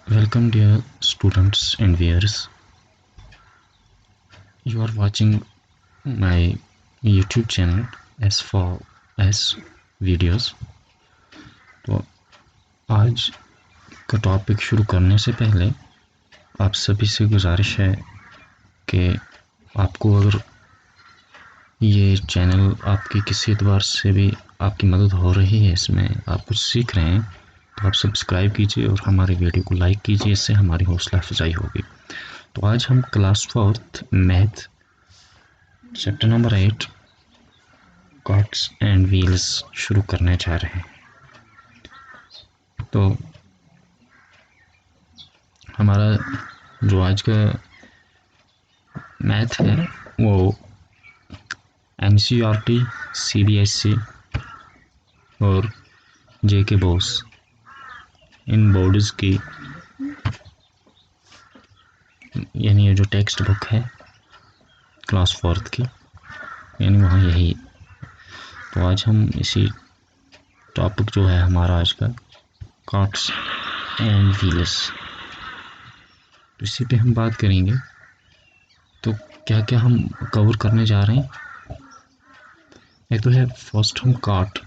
Welcome, dear students and viewers. You are watching my YouTube channel as for as videos. तो आज का topic शुरू करने से पहले आप सभी से गुजारिश है कि आपको अगर ये चैनल आपकी किसी एतबार से भी आपकी मदद हो रही है, इसमें आप कुछ सीख रहे हैं, तो आप सब्सक्राइब कीजिए और हमारे वीडियो को लाइक कीजिए। इससे हमारी हौसला अफजाई होगी। तो आज हम class 4th math chapter number 8 carts and wheels शुरू करने जा रहे हैं। तो हमारा जो आज का मैथ है वो NCERT, CBSE और JK बोस इन बोर्ड्स की यानी ये जो टेक्स्ट बुक है क्लास 4th की, यानी वहाँ यही। तो आज हम इसी टॉपिक जो है हमारा आज का कॉट्स एंड व्हील्स, तो इसी पे हम बात करेंगे। तो क्या क्या हम कवर करने जा रहे हैं। एक तो है फर्स्ट हम कॉट,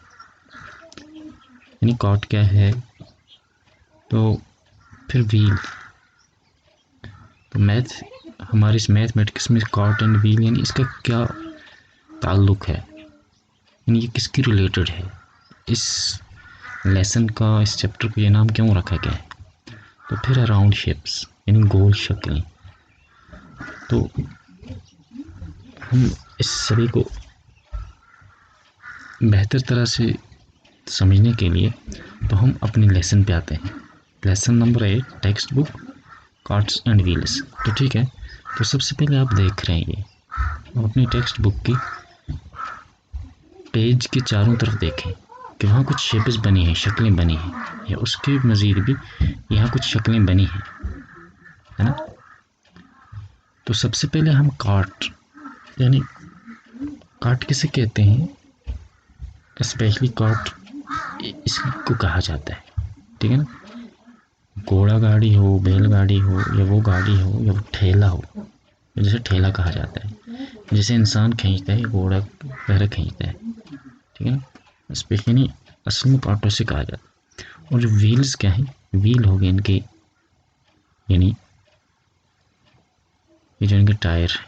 यानी कॉट क्या है, तो फिर व्हील। तो मैथ हमारे इस मैथमेटिक्स में कॉट एंड व्हील यानी इसका क्या ताल्लुक है, यानी ये किसकी रिलेटेड है, इस लेसन का, इस चैप्टर को ये नाम क्यों रखा गया है। तो फिर राउंड शेप्स यानी गोल शक्लें। तो हम इस सभी को बेहतर तरह से समझने के लिए तो हम अपने लेसन पे आते हैं। Lesson number 8 textbook carts and wheels. तो ठीक है, तो सबसे पहले आप देख रहे हैं ये अपनी टेक्स्ट बुक की पेज के चारों तरफ देखें कि वहाँ कुछ शेप्स बनी हैं, शक्लें बनी हैं, या उसके मज़ीद भी यहाँ कुछ शक्लें बनी हैं, है ना। तो सबसे पहले हम काट, यानी काट किसे कहते हैं, स्पेशली काट इसको कहा जाता है, ठीक है ना। घोड़ा गाड़ी हो, बैलगाड़ी हो, या वो गाड़ी हो, या वो ठेला हो, जैसे ठेला कहा जाता है, जैसे इंसान खींचता है, घोड़ा पैर खींचता है, ठीक है ना। स्पेशली असल में काटों से कहा जाता है। और जो व्हील्स क्या है, व्हील हो गए इनके, यानी ये जो इनके टायर है,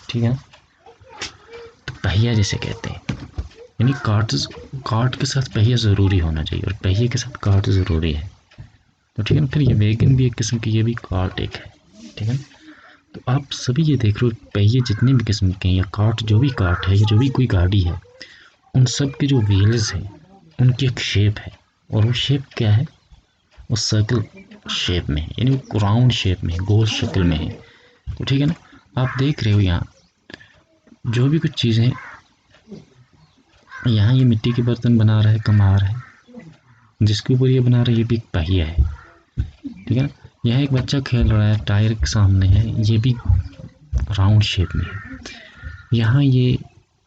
ठीक है। तो पहिया जिसे कहते हैं, यानी काट के साथ पहिया ज़रूरी होना चाहिए और पहिए के साथ काट ज़रूरी है। तो ठीक है ना। फिर ये वैगन भी एक किस्म की, ये भी काट एक है, ठीक है। तो आप सभी ये देख रहे हो पहिए जितने भी किस्म के हैं, या काट जो भी काट है, या जो भी कोई गाड़ी है, उन सब के जो व्हील्स हैं उनकी एक शेप है, और वो शेप क्या है, वो सर्कल शेप में है, यानी वो राउंड शेप में है, गोल शक्ल में है। तो ठीक है ना। आप देख रहे हो यहाँ जो भी कुछ चीज़ें, यहाँ ये मिट्टी के बर्तन बना रहा है कमार है, जिसके ऊपर ये बना रहा है ये भी एक पहिया है, ठीक है ना। यहाँ एक बच्चा खेल रहा है, टायर के सामने है, ये भी राउंड शेप में है। यहाँ ये,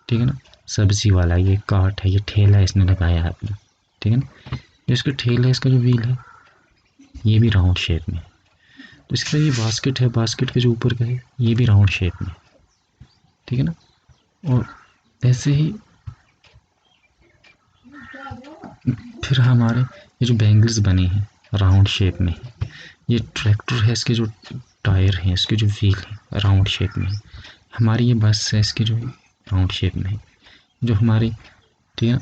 ठीक है ना, सब्जी वाला ये काट है, ये ठेला इसने लगाया है अपना, ठीक है ना। जो इसका ठेला है, इसका जो व्हील है, ये भी राउंड शेप में है। तो इसका ये बास्केट है, बास्केट के जो ऊपर का है ये भी राउंड शेप में, ठीक है ना। और ऐसे ही फिर हमारे ये जो बैंगल्स बने हैं राउंड शेप में, ये ट्रैक्टर है, इसके जो टायर हैं, इसके जो व्हील है राउंड शेप में है। हमारी ये बस है, इसके जो राउंड शेप में है। जो हमारी, ठीक है,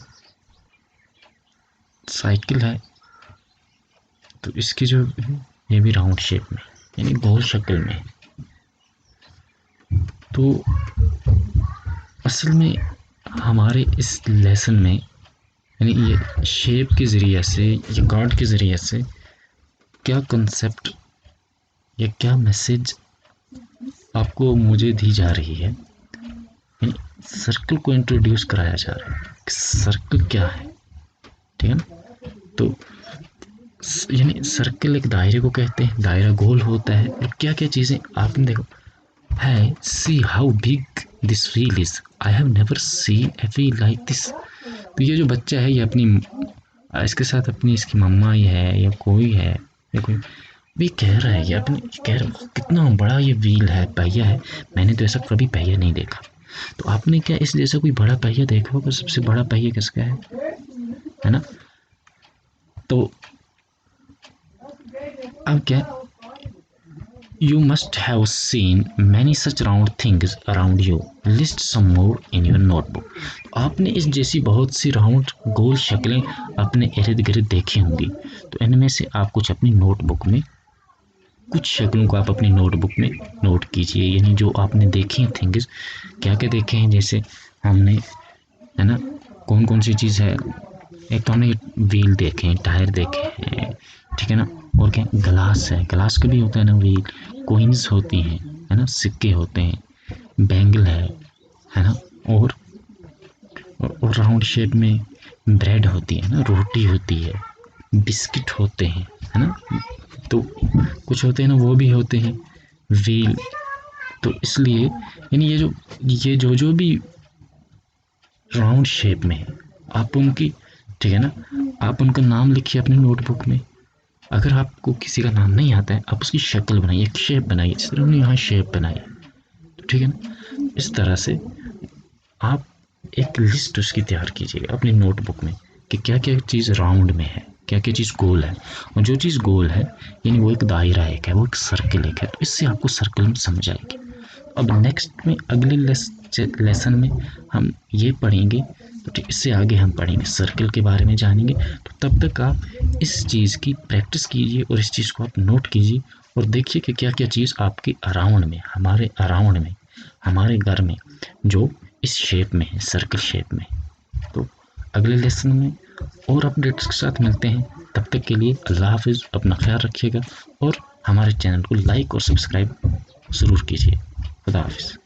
साइकिल है, तो इसकी जो ये भी राउंड शेप में, यानी गोल शक्ल में है। तो असल में हमारे इस लेसन में, यानी ये शेप के ज़रिए से, ये कार्ड के ज़रिए से क्या कंसेप्ट या क्या मैसेज आपको मुझे दी जा रही है, यानी सर्कल को इंट्रोड्यूस कराया जा रहा है कि सर्कल क्या है, ठीक है ना। तो यानी सर्कल एक दायरे को कहते हैं, दायरा गोल होता है, और क्या क्या चीज़ें आपने देखो है, see how big this wheel is, I have never seen a wheel like this. तो ये जो बच्चा है ये अपनी इसके साथ अपनी इसकी मम्मा ही है या कोई है, देखो भी कह रहा है, ये अपने कह रहा कितना बड़ा ये व्हील है, पहिया है, मैंने तो ऐसा कभी पहिया नहीं देखा। तो आपने क्या इस जैसा कोई बड़ा पहिया देखा होगा? सबसे बड़ा पहिया किसका है ना? तो अब क्या, you must have seen many such round things around you, list some more in your notebook। आपने इस जैसी बहुत सी राउंड गोल शक्लें अपने इर्द गिर्द देखी होंगी, तो इनमें से आप कुछ अपनी नोटबुक में, कुछ शक्लों को आप अपनी नोटबुक में नोट कीजिए। यानी जो आपने देखी हैं थिंग्स, क्या क्या देखे हैं, जैसे हमने, है ना, कौन कौन सी चीज़ है। एक तो हमने व्हील देखे हैं, टायर देखे हैं, ठीक है ना, और क्या, ग्लास है, ग्लास का भी होता है ना व्हील, कोइंस होती हैं, है ना, सिक्के होते हैं, बैंगल है ना, और राउंड शेप में ब्रेड होती है ना, रोटी होती है, बिस्किट होते हैं, है ना, तो कुछ होते हैं ना वो भी होते हैं व्हील। तो इसलिए यानी ये जो भी राउंड शेप में है, आप उनकी, ठीक है ना, आप उनका नाम लिखिए अपनी नोटबुक में। अगर आपको किसी का नाम नहीं आता है, आप उसकी शक्ल बनाइए, एक शेप बनाइए, जिस तरह हमने यहाँ शेप बनाई, तो ठीक है ना, इस तरह से आप एक लिस्ट उसकी तैयार कीजिएगा अपनी नोटबुक में कि क्या क्या चीज़ राउंड में है, क्या क्या चीज़ गोल है। और जो चीज़ गोल है यानी वो एक दायरा एक है, वो एक सर्कल एक है, तो इससे आपको सर्कल में समझ आएगी। अब नेक्स्ट में अगले लेसन में हम ये पढ़ेंगे, तो ठीक इससे आगे हम पढ़ेंगे सर्कल के बारे में जानेंगे। तो तब तक आप इस चीज़ की प्रैक्टिस कीजिए और इस चीज़ को आप नोट कीजिए और देखिए कि क्या क्या चीज़ आपके अराउंड में, हमारे अराउंड में, हमारे घर में जो इस शेप में है, सर्कल शेप में। तो अगले लेसन में और अपडेट्स के साथ मिलते हैं। तब तक के लिए अल्लाह हाफिज़, अपना ख्याल रखिएगा और हमारे चैनल को लाइक और सब्सक्राइब ज़रूर कीजिए। खुदा हाफिज़।